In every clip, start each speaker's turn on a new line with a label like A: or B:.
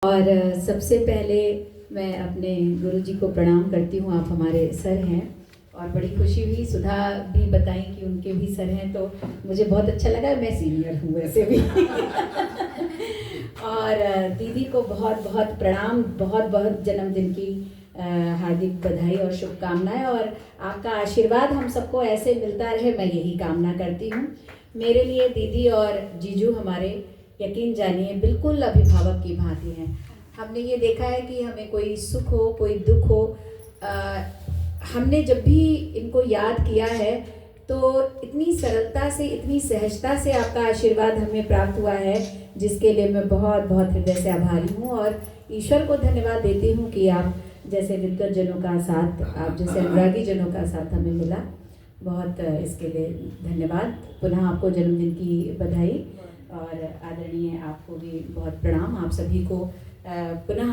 A: और सबसे पहले मैं अपने गुरुजी को प्रणाम करती हूँ। आप हमारे सर हैं और बड़ी खुशी हुई, सुधा भी बताई कि उनके भी सर हैं, तो मुझे बहुत अच्छा लगा। मैं सीनियर हूँ वैसे भी और दीदी को बहुत बहुत प्रणाम, बहुत बहुत जन्मदिन की हार्दिक बधाई और शुभकामनाएं, और आपका आशीर्वाद हम सबको ऐसे मिलता रहे, मैं यही कामना करती हूँ। मेरे लिए दीदी और जीजू हमारे, यकीन जानिए, बिल्कुल अभिभावक की भांति हैं। हमने ये देखा है कि हमें कोई सुख हो, कोई दुख हो, हमने जब भी इनको याद किया है तो इतनी सरलता से, इतनी सहजता से आपका आशीर्वाद हमें प्राप्त हुआ है, जिसके लिए मैं बहुत बहुत हृदय से आभारी हूँ और ईश्वर को धन्यवाद देती हूँ कि आप जैसे विद्वत जनों का साथ, आप जैसे अनुरागी जनों का साथ हमें मिला। बहुत इसके लिए धन्यवाद। पुनः आपको जन्मदिन की बधाई और आदरणीय आपको भी बहुत प्रणाम। आप सभी को पुनः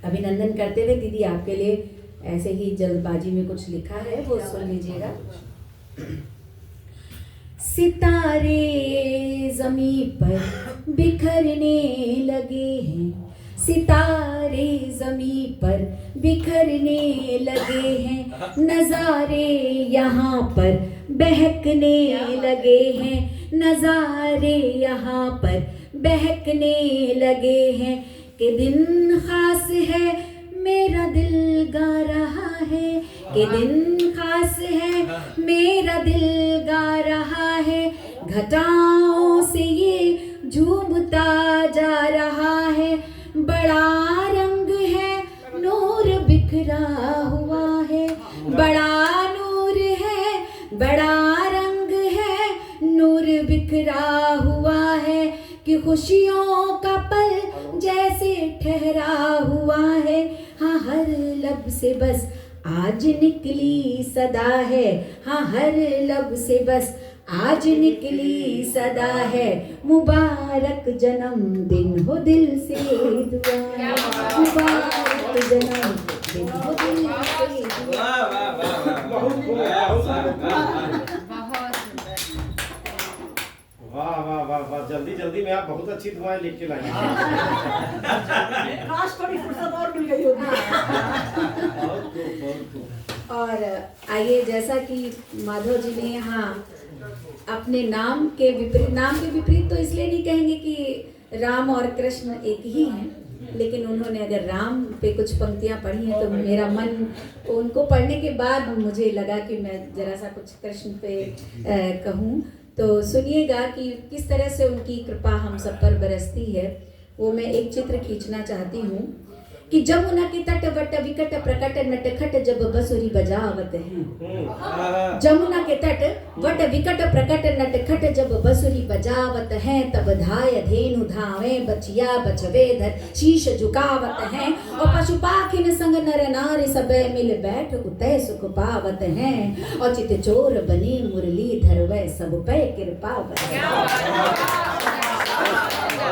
A: अभिनंदन करते हुए, दीदी आपके लिए ऐसे ही जल्दबाजी में कुछ लिखा है, वो सुन लीजिएगा। सितारे जमीन पर बिखरने लगे हैं, सितारे जमीन पर बिखरने लगे हैं, नज़ारे यहाँ पर बहकने लगे हैं, नज़ारे यहाँ पर बहकने लगे हैं, कि दिन खास है मेरा दिल गा रहा है, कि दिन खास है मेरा दिल गा रहा है, घटाओं से ये झूमता जा रहा है, बड़ा रंग है नूर बिखरा हुआ है, बड़ा नूर है, बड़ा रंग है नूर बिखरा हुआ है, कि खुशियों का पल जैसे ठहरा हुआ है, हाँ हर लब से बस आज निकली सदा है, हाँ हर लब से बस आज निकली सदा है, मुबारक जन्मदिन हो दिल से दुआ, मुबारक जन्मदिन हो दिल से दुआ।
B: वाह वाह वाह वाह, जल्दी जल्दी में आप बहुत अच्छी दुआएं लिख के लाए।
C: काश थोड़ी फुर्सत और मिल गई होती।
A: और आइए, जैसा कि माधव जी ने यहाँ अपने नाम के विपरीत तो इसलिए नहीं कहेंगे कि राम और कृष्ण एक ही हैं, लेकिन उन्होंने अगर राम पे कुछ पंक्तियाँ पढ़ी हैं तो मेरा मन, उनको पढ़ने के बाद मुझे लगा कि मैं जरा सा कुछ कृष्ण पे कहूँ। तो सुनिएगा कि किस तरह से उनकी कृपा हम सब पर बरसती है। वो मैं एक चित्र खींचना चाहती हूँ कि जमुना के तट वट विकट प्रकट नटखट जब बसुरी बजावत हैं, जमुना के तट वट विकट प्रकट नटखट जब बसुरी बजावत हैं, तब धाय धेनु धावे बचिया बचवे धर शीश झुकावत हैं, और पशु पाखिन संग नर नारी सब मिल बैठ उतय सुख पावत हैं, और चित चोर बने मुरली धर वै सब पे कृपा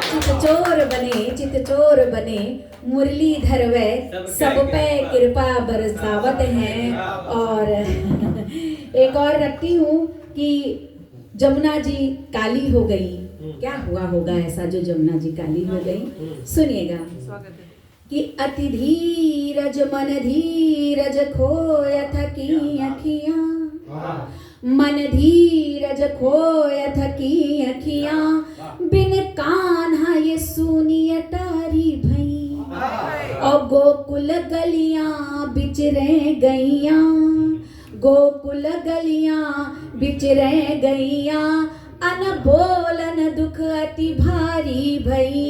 A: चित चोर बने मुरली धरवे सब पे कृपा बरसावत हैं। और एक और रखती हूँ कि जमुना जी काली हो गई, क्या हुआ होगा ऐसा जो जमुना जी काली हो गई। सुनिएगा कि अति धीरज मन धीरज खोयत की अखियां, मन धीरज खोयत की अखियां, बिन कान्हा ये सुनी अटारी भई, और गोकुल गलियां बिचरे गैयां, गोकुल गलियां बिचरे गैयां, अनबोलन दुख अति भारी भई,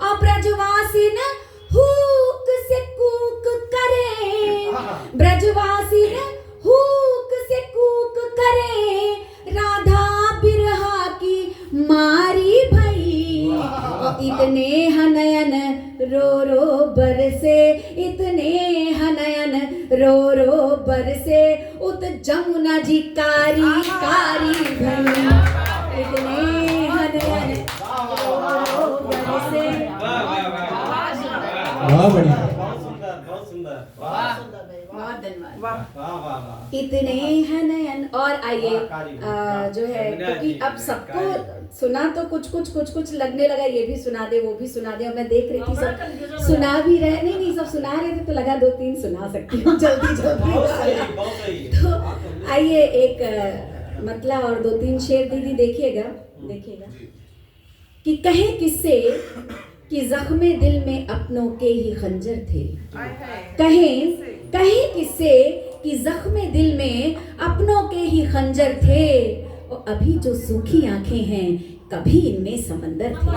A: और ब्रजवासी न हुक से कूक करे, ब्रजवासी न हुक से कूक करे, राधा बिरहा की मारी भई, इतने हनयन रो रो बरसे, इतने हनयन रो रो बरसे, उत जमुना जी कारी कारी भई, इतने हनयन रो रो बरसे।
D: बहुत बढ़िया,
B: बहुत सुंदर, बहुत सुंदर।
A: बहुत धन्यवाद।
C: वाह
B: वाह वाह वाह।
A: इतने हैं नयन। और आइए
B: वाह,
A: जो है
B: यमुना
A: क्योंकि
B: जी,
A: अब सबको
B: यमुना
A: सुना तो कुछ लगने लगा, ये भी सुना दे वो भी सुना दे। और मैं देख रही थी
C: बड़ा
A: सब
C: confusion हो
A: सुना भी रहे, नहीं सब सुना रहे थे तो लगा 2-3 सुना सकती हूँ जल्दी
B: बहुत सही
A: जल्दी।
B: बहुत सही।
A: तो आइए एक मतलब और 2-3 शेर दीदी देखिएगा कि कहे किससे कि जख्मे दिल में अपनों के ही खंजर थे। कहे किससे कि जख्मे दिल में अपनों के ही खंजर थे। और अभी जो सूखी आंखें हैं कभी इनमें समंदर थे।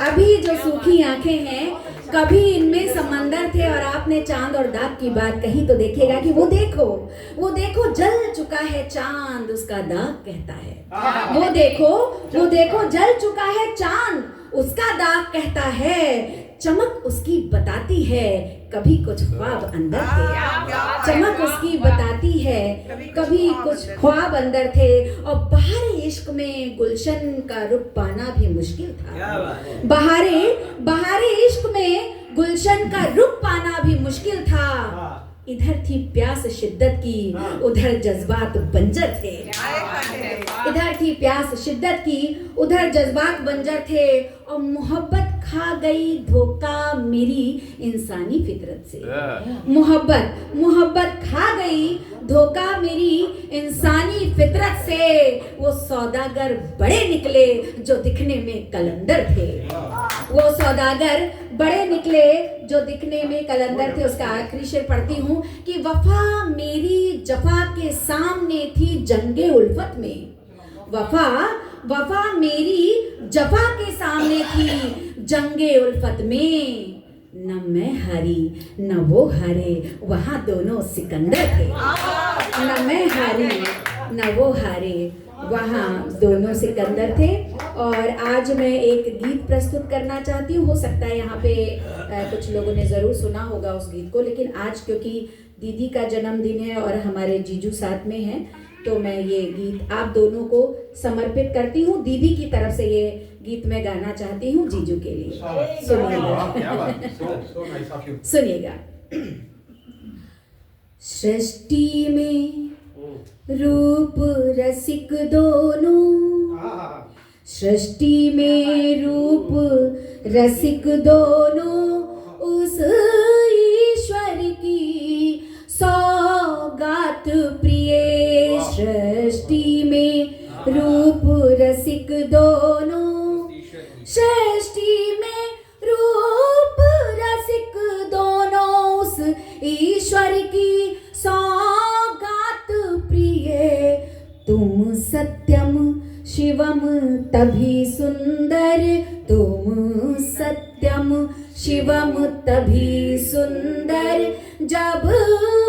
A: अभी जो सूखी आंखें हैं कभी इनमें समंदर थे। और आपने चांद और दाग की बात कही तो देखिएगा कि वो देखो जल चुका है चांद उसका दाग कहता है। वो देखो जल चुका है चांद उसका दाग कहता है। चमक उसकी बताती है कभी कुछ ख्वाब अंदर थे। चमक उसकी बताती है कभी कुछ ख्वाब अंदर थे। और बहारे इश्क में गुलशन का रुख पाना भी मुश्किल था। बहारे इश्क में गुलशन का रुख पाना भी मुश्किल था। इधर थी प्यास शिद्दत की उधर जज्बात बंजर थे। इधर थी प्यास शिद्दत की उधर जज्बात बंजर थे। और मोहब्बत खा गई धोखा मेरी इंसानी फितरत से। मोहब्बत खा गई धोखा मेरी इंसानी फितरत से। वो सौदागर बड़े निकले जो दिखने में कलंदर थे। वो सौदागर बड़े निकले जो दिखने में कलंदर थे। उसका आखिरी शेर पढ़ती हूँ कि वफा मेरी जफा के सामने थी जंगे उल्फत में। वफा मेरी जफा के सामने थी जंगे उल्फत में। न मैं हारी न वो हारे वहां दोनों सिकंदर थे। न मैं हारी न वो हारे वहाँ दोनों सिकंदर थे। और आज मैं एक गीत प्रस्तुत करना चाहती हूँ। हो सकता है यहाँ पे कुछ लोगों ने ज़रूर सुना होगा उस गीत को, लेकिन आज क्योंकि दीदी का जन्मदिन है और हमारे जीजू साथ में हैं तो मैं ये गीत आप दोनों को समर्पित करती हूँ। दीदी की तरफ से ये गीत मैं गाना चाहती हूँ जीजू के लिए। सुनिएगा। सृष्टि में रूप रसिक दोनों, सृष्टि में रूप रसिक दोनों उस ईश्वर की सौगात प्रिय। सृष्टि में रूप रसिक दोनों, सृष्टि में रूप रसिक दोनों उस ईश्वर की सौगात प्रिय। तुम सत्यम शिवम तभी सुंदर, तुम सत्यम शिवम तभी सुंदर जब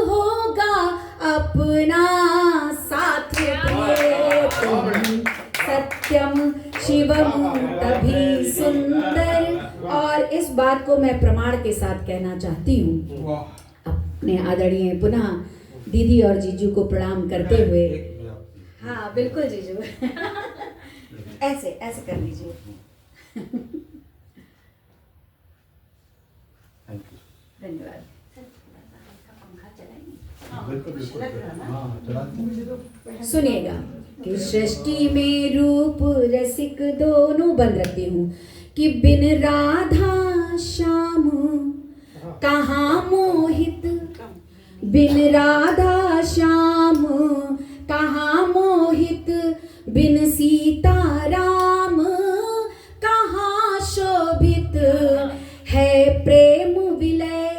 A: होगा अपना साथ प्रिय। तुम सत्यम शिवम तभी सुंदर। और इस बात को मैं प्रमाण के साथ कहना चाहती हूँ अपने आदरणीय पुनः दीदी और जीजू को प्रणाम करते हुए। हाँ बिल्कुल जीजू ऐसे ऐसे कर लीजिए। धन्यवाद। सुनिएगा कि सृष्टि में रूप रसिक दोनों बंद रखती हूँ कि बिन राधा श्याम कहाँ मोहित, बिन राधा श्याम कहाँ मोहित, बिन सीता राम कहाँ शोभित। है प्रेम विलय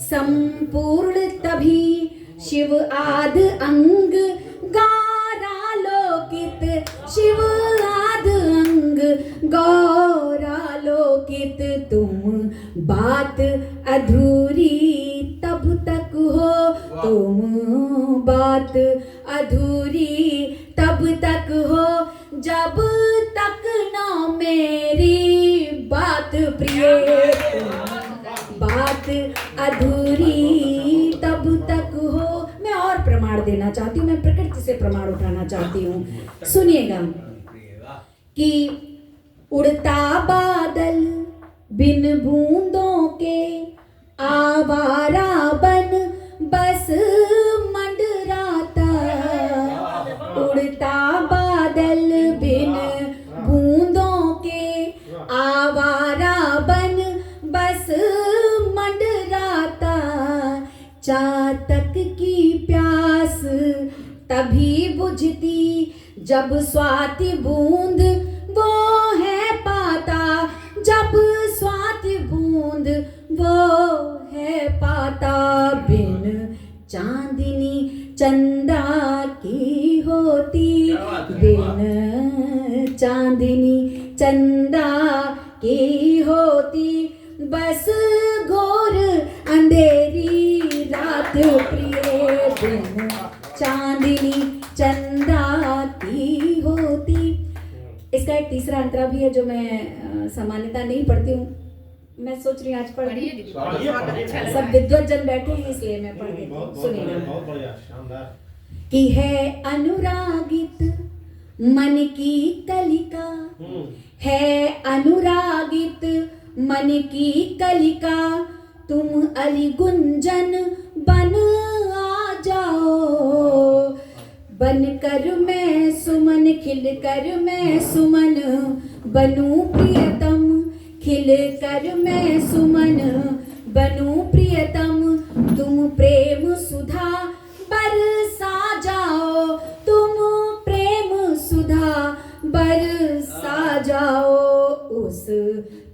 A: संपूर्ण तभी शिव आद अंग गौरालोकित। शिव आद अंग गौरालोकित। तुम बात अधूरी तब तक हो, तुम बात अधूरी तब तक हो जब तक न मेरी बात प्रिय। बात अधूरी तब तक हो। मैं और प्रमाण देना चाहती हूँ, मैं प्रकृति से प्रमाण उठाना चाहती हूँ। सुनिएगा कि उड़ता बादल बिन बूंदों के आवारा बन बस चातक की प्यास तभी बुझती जब स्वाति बूंद वो है पाता, जब स्वाति बूंद वो है पाता। बिन चांदनी चंदा की होती, बिन चांदनी चंदा की होती, बस घोर अंधेरी रात प्रिय। बिन चांदनी चंदा की होती। इसका एक तीसरा अंतरा भी है जो मैं सामान्यता नहीं पढ़ती हूँ, मैं सोच रही हूँ आज पढ़ रही। सब विद्वत जन बैठे हैं इसलिए मैं पढ़ देती हूँ, सुनिएगा।
B: बहुत बढ़िया, शानदार।
A: कि है अनुरागित मन की कलिका, है अनुरागित मन की कलिका, तुम अली गुंजन बन आ जाओ। बन कर मैं सुमन, खिल कर मैं सुमन बनूं प्रियतम, खिल कर मैं सुमन बनूं प्रियतम। तुम प्रेम सुधा बरसा जाओ, तुम प्रेम सुधा बरसा जाओ। उस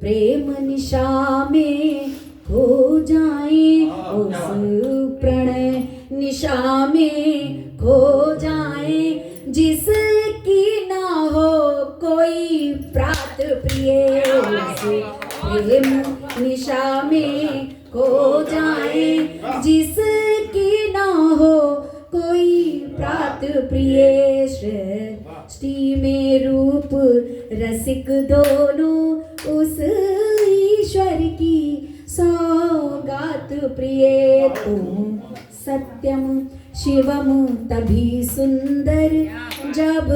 A: प्रेम निशा में खो जाएं, उस प्रणय निशा में खो जाएं, जिसकी ना हो कोई प्रात प्रिय। उस प्रेम निशा में खो जाएं, जिसकी ना हो कोई प्रात प्रिय। सृष्टि में रूप रसिक दोनों उस ईश्वर की सौगात प्रिय। तुम सत्यम शिवम तभी सुंदर जब